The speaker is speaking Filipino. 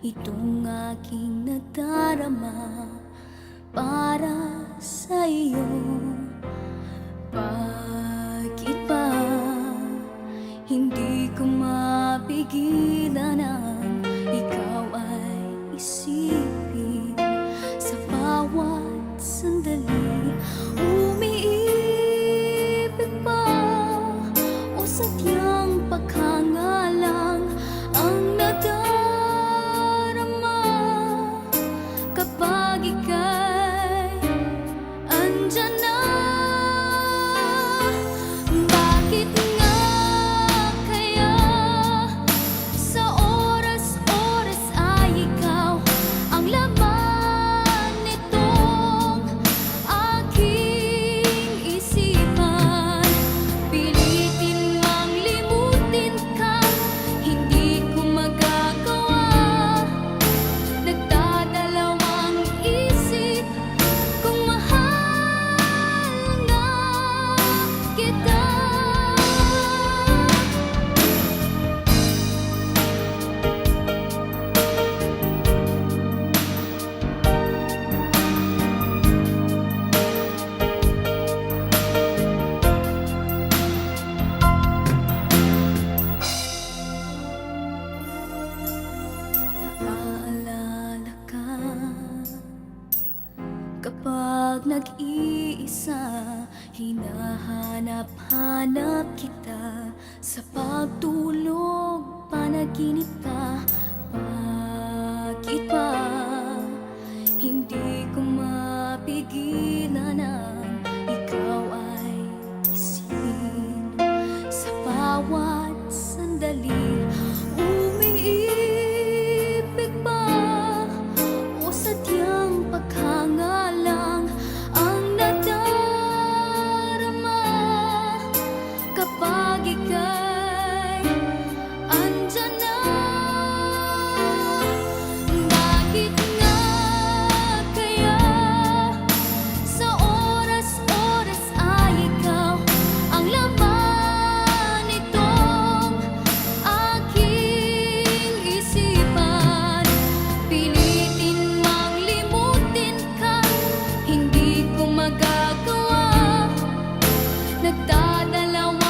itong aking nadarama para sa iyo. Bakit ba hindi ko mapigilan ang ikaw ay isipin sa bawat sandali? Umiibig ba o sadyang paghangalang ang nadarama kapag ika'y andyan na? Bakit nga kaya sa oras-oras ay ikaw ang laman nitong aking isipan? Pilitin mang limutin ka, hindi ko magagawa. Nagdadalawang isip kung mahal nga kita. Naaalala ka kapag nag-iisa, hinahanap-hanap kita sa pagtulog, panaginip ka. Bakit ba hindi ko mapigilan ang ikaw ay isipin sa bawat sandali? Umiibig ba o sadyang paghangalang ang nadarama kapag ika'y andyan na? Bakit nga kaya sa oras-oras ay ikaw ang laman nitong aking isipan? Pilitin mang limutin ka, hindi ko magagawa. Nagdadalawang